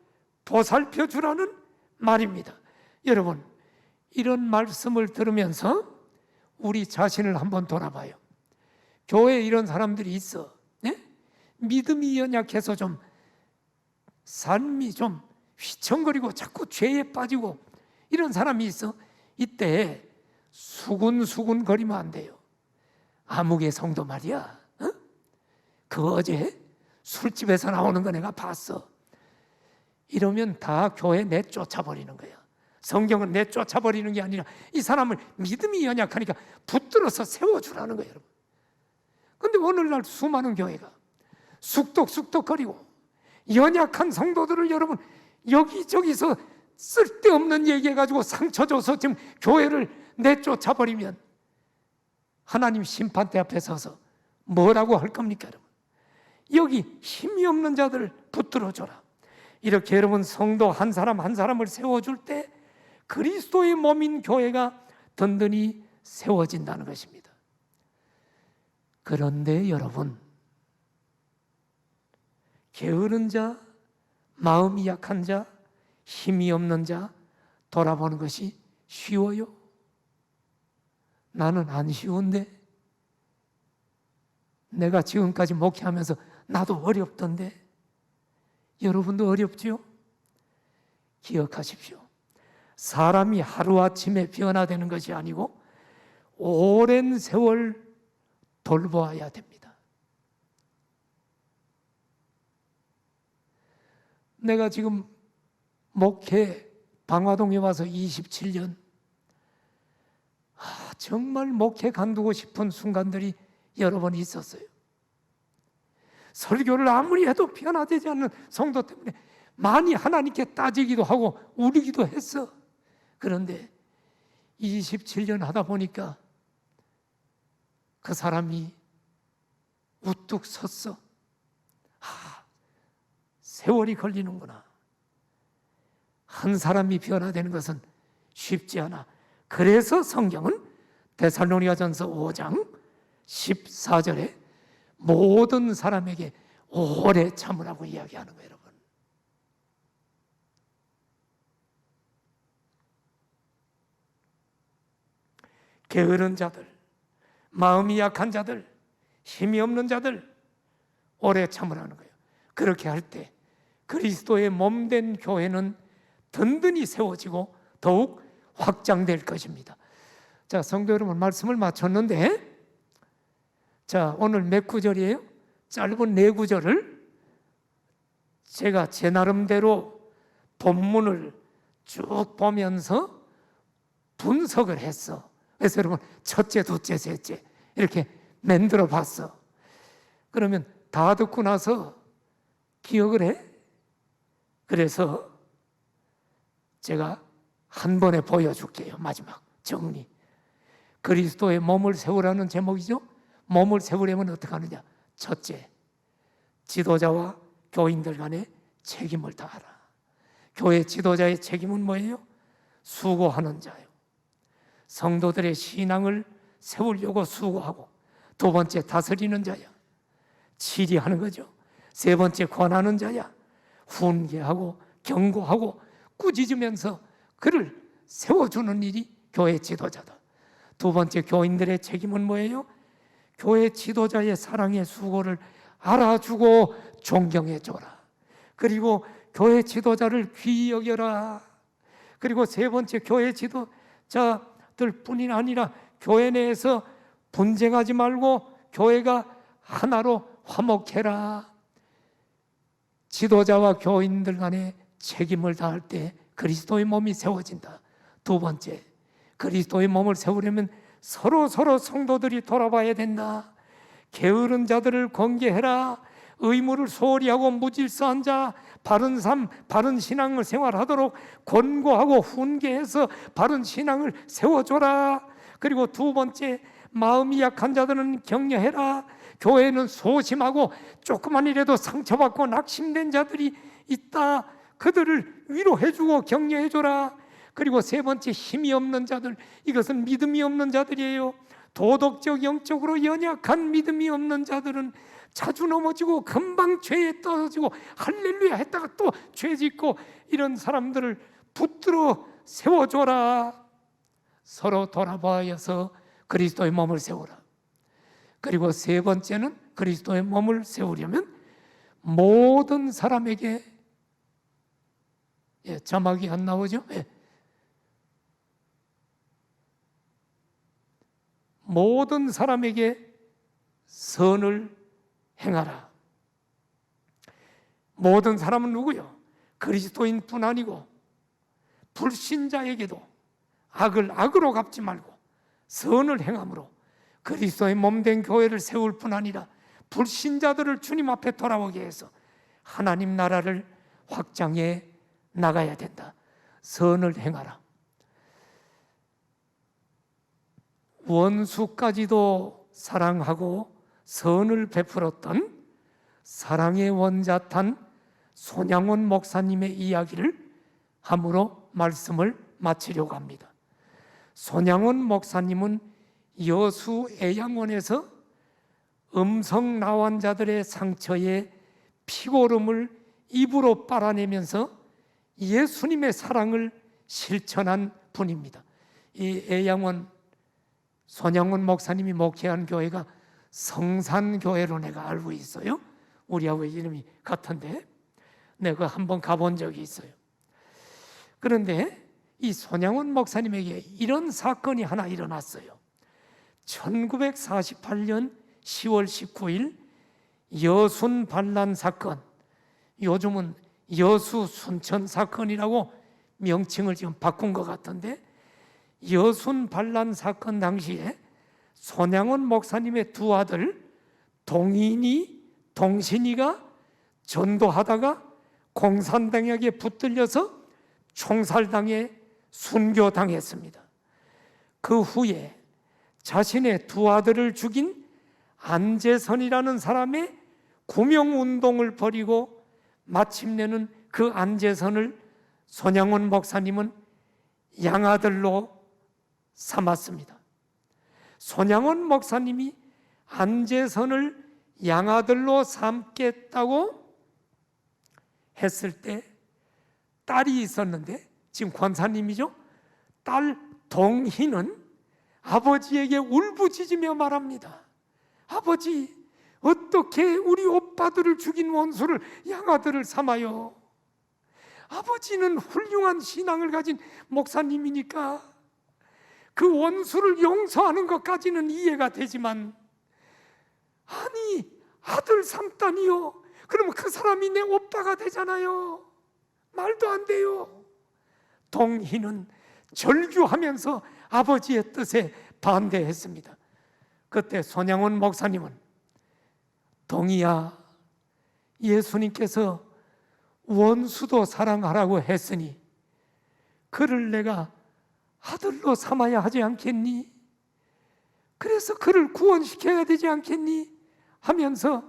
보살펴 주라는 말입니다. 여러분, 이런 말씀을 들으면서 우리 자신을 한번 돌아봐요. 교회에 이런 사람들이 있어. 네? 믿음이 연약해서 좀 삶이 좀 휘청거리고 자꾸 죄에 빠지고 이런 사람이 있어. 이때 수군수군 거리면 안 돼요. 아무개 성도 말이야. 어? 그 어제 술집에서 나오는 거 내가 봤어. 이러면 다 교회 내쫓아버리는 거야. 성경은 내쫓아버리는 게 아니라 이 사람을 믿음이 연약하니까 붙들어서 세워주라는 거예요, 여러분. 그런데 오늘날 수많은 교회가 쑥덕쑥덕거리고 연약한 성도들을 여러분 여기저기서 쓸데없는 얘기해가지고 상처 줘서 지금 교회를 내쫓아버리면 하나님 심판대 앞에 서서 뭐라고 할 겁니까, 여러분? 여기 힘이 없는 자들을 붙들어줘라. 이렇게 여러분 성도 한 사람 한 사람을 세워줄 때 그리스도의 몸인 교회가 든든히 세워진다는 것입니다. 그런데 여러분, 게으른 자, 마음이 약한 자, 힘이 없는 자 돌아보는 것이 쉬워요? 나는 안 쉬운데. 내가 지금까지 목회하면서 나도 어렵던데. 여러분도 어렵죠? 기억하십시오. 사람이 하루아침에 변화되는 것이 아니고 오랜 세월 돌보아야 됩니다. 내가 지금 목회 방화동에 와서 27년, 정말 목회 간두고 싶은 순간들이 여러 번 있었어요. 설교를 아무리 해도 변화되지 않는 성도 때문에 많이 하나님께 따지기도 하고 우리기도 했어. 그런데 27년 하다 보니까 그 사람이 우뚝 섰어. 세월이 걸리는구나. 한 사람이 변화되는 것은 쉽지 않아. 그래서 성경은 데살로니가전서 5장 14절에 모든 사람에게 오래 참으라고 이야기하는 거예요, 여러분. 게으른 자들, 마음이 약한 자들, 힘이 없는 자들 오래 참으라는 거예요. 그렇게 할 때 그리스도의 몸된 교회는 든든히 세워지고 더욱 확장될 것입니다. 자, 성도 여러분, 말씀을 마쳤는데, 자, 오늘 몇 구절이에요? 짧은 4구절을 제가 제 나름대로 본문을 쭉 보면서 분석을 했어. 그래서 여러분, 첫째, 둘째, 셋째 이렇게 만들어 봤어. 그러면 다 듣고 나서 기억을 해? 그래서 제가 한 번에 보여줄게요. 마지막 정리. 그리스도의 몸을 세우라는 제목이죠. 몸을 세우려면 어떻게 하느냐? 첫째, 지도자와 교인들 간에 책임을 다하라. 교회 지도자의 책임은 뭐예요? 수고하는 자예요. 성도들의 신앙을 세우려고 수고하고, 두 번째 다스리는 자야. 치리하는 거죠. 세 번째 권하는 자야. 훈계하고 경고하고 꾸짖으면서 그를 세워주는 일이 교회 지도자다. 두 번째, 교인들의 책임은 뭐예요? 교회 지도자의 사랑의 수고를 알아주고 존경해줘라. 그리고 교회 지도자를 귀히 여겨라. 그리고 세 번째, 교회 지도자들 뿐이 아니라 교회 내에서 분쟁하지 말고 교회가 하나로 화목해라. 지도자와 교인들 간에 책임을 다할 때 그리스도의 몸이 세워진다. 두 번째, 그리스도의 몸을 세우려면 서로 성도들이 돌아봐야 된다. 게으른 자들을 권계해라. 의무를 소홀히 하고 무질서한 자, 바른 삶, 바른 신앙을 생활하도록 권고하고 훈계해서 바른 신앙을 세워줘라. 그리고 두 번째, 마음이 약한 자들은 격려해라. 교회는 소심하고 조그만 일에도 상처받고 낙심된 자들이 있다. 그들을 위로해주고 격려해줘라. 그리고 세 번째, 힘이 없는 자들, 이것은 믿음이 없는 자들이에요. 도덕적, 영적으로 연약한 믿음이 없는 자들은 자주 넘어지고 금방 죄에 떨어지고 할렐루야 했다가 또 죄 짓고 이런 사람들을 붙들어 세워줘라. 서로 돌아봐야서 그리스도의 몸을 세우라. 그리고 세 번째는 그리스도의 몸을 세우려면 모든 사람에게, 자막이 안 나오죠? 모든 사람에게 선을 행하라. 모든 사람은 누구요? 그리스도인뿐 아니고 불신자에게도 악을 악으로 갚지 말고 선을 행함으로 그리스도의 몸된 교회를 세울 뿐 아니라 불신자들을 주님 앞에 돌아오게 해서 하나님 나라를 확장해 나가야 된다. 선을 행하라. 원수까지도 사랑하고 선을 베풀었던 사랑의 원자탄 손양원 목사님의 이야기를 함으로 말씀을 마치려고 합니다. 손양원 목사님은 여수 애양원에서 음성 나환자들의 상처에 피고름을 입으로 빨아내면서 예수님의 사랑을 실천한 분입니다. 이 애양원 손양원 목사님이 목회한 교회가 성산교회로 내가 알고 있어요. 우리하고 이름이 같은데 내가 한번 가본 적이 있어요. 그런데 이 손양원 목사님에게 이런 사건이 하나 일어났어요. 1948년 10월 19일 여순 반란 사건, 요즘은 여수 순천 사건이라고 명칭을 지금 바꾼 것 같은데, 여순 반란 사건 당시에 손양원 목사님의 두 아들 동인이, 동신이가 전도하다가 공산당에게 붙들려서 총살당해 순교당했습니다. 그 후에 자신의 두 아들을 죽인 안재선이라는 사람의 구명운동을 벌이고 마침내는 그 안재선을 손양원 목사님은 양아들로 삼았습니다. 손양원 목사님이 안재선을 양아들로 삼겠다고 했을 때 딸이 있었는데, 지금 권사님이죠. 딸 동희는 아버지에게 울부짖으며 말합니다. 아버지, 어떻게 우리 오빠들을 죽인 원수를 양아들을 삼아요? 아버지는 훌륭한 신앙을 가진 목사님이니까 그 원수를 용서하는 것까지는 이해가 되지만, 아니 아들 삼다니요? 그러면 그 사람이 내 오빠가 되잖아요. 말도 안 돼요. 동희는 절규하면서 아버지의 뜻에 반대했습니다. 그때 손양원 목사님은, 동희야, 예수님께서 원수도 사랑하라고 했으니 그를 내가 아들로 삼아야 하지 않겠니? 그래서 그를 구원시켜야 되지 않겠니? 하면서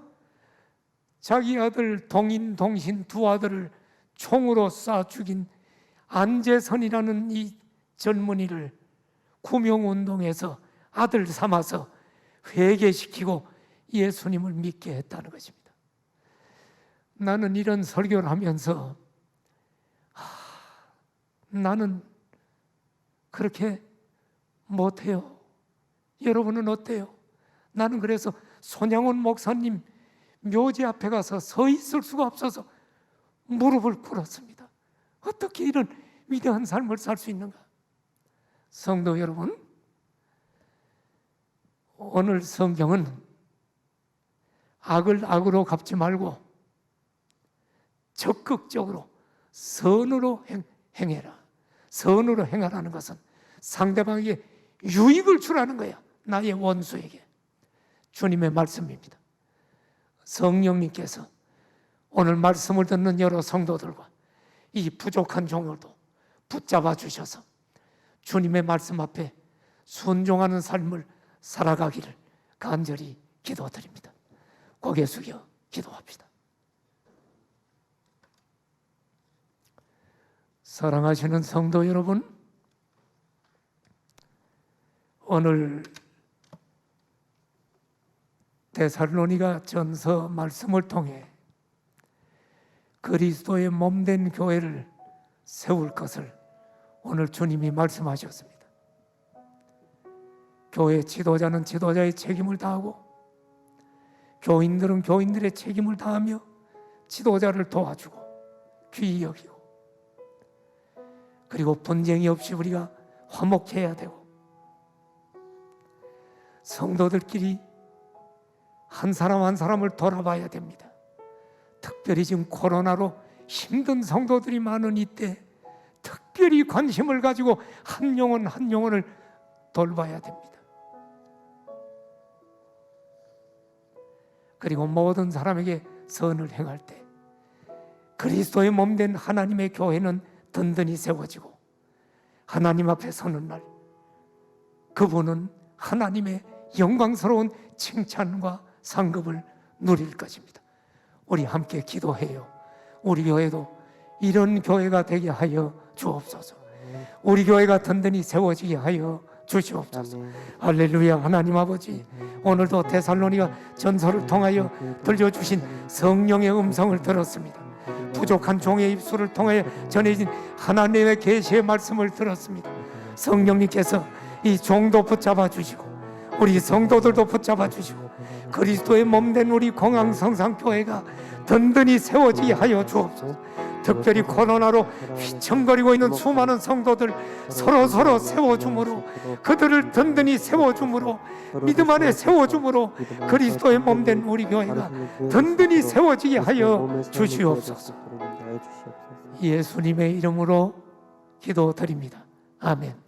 자기 아들 동인, 동신 두 아들을 총으로 쏴 죽인 안재선이라는 이 젊은이를 구명운동에서 아들 삼아서 회개시키고 예수님을 믿게 했다는 것입니다. 나는 이런 설교를 하면서 나는 그렇게 못해요. 여러분은 어때요? 나는 그래서 손양원 목사님 묘지 앞에 가서 서 있을 수가 없어서 무릎을 꿇었습니다. 어떻게 이런 위대한 삶을 살 수 있는가? 성도 여러분, 오늘 성경은 악을 악으로 갚지 말고 적극적으로 선으로 행해라. 선으로 행하라는 것은 상대방에게 유익을 주라는 거야. 나의 원수에게. 주님의 말씀입니다. 성령님께서 오늘 말씀을 듣는 여러 성도들과 이 부족한 종들도 붙잡아 주셔서 주님의 말씀 앞에 순종하는 삶을 살아가기를 간절히 기도드립니다. 고개 숙여 기도합시다. 사랑하시는 성도 여러분, 오늘 데살로니가 전서 말씀을 통해 그리스도의 몸된 교회를 세울 것을 오늘 주님이 말씀하셨습니다. 교회 지도자는 지도자의 책임을 다하고 교인들은 교인들의 책임을 다하며 지도자를 도와주고 귀히 여기고, 그리고 분쟁이 없이 우리가 화목해야 되고, 성도들끼리 한 사람 한 사람을 돌아봐야 됩니다. 특별히 지금 코로나로 힘든 성도들이 많은 이때 특별히 관심을 가지고 한 영혼 한 영혼을 돌봐야 됩니다. 그리고 모든 사람에게 선을 행할 때 그리스도의 몸된 하나님의 교회는 든든히 세워지고, 하나님 앞에 서는 날 그분은 하나님의 영광스러운 칭찬과 상급을 누릴 것입니다. 우리 함께 기도해요. 우리 교회도 이런 교회가 되게 하여 주옵소서. 우리 교회가 든든히 세워지게 하여 주시옵소서. 할렐루야. 하나님 아버지, 오늘도 데살로니가 전서를 통하여 들려주신 성령의 음성을 들었습니다. 부족한 종의 입술을 통하여 전해진 하나님의 계시의 말씀을 들었습니다. 성령님께서 이 종도 붙잡아 주시고 우리 성도들도 붙잡아 주시고 그리스도의 몸된 우리 공항성상교회가 든든히 세워지게 하여 주옵소서. 특별히 코로나로 휘청거리고 있는 수많은 성도들 서로 세워줌으로, 그들을 든든히 세워줌으로, 믿음 안에 세워줌으로 그리스도의 몸된 우리 교회가 든든히 세워지게 하여 주시옵소서. 예수님의 이름으로 기도드립니다. 아멘.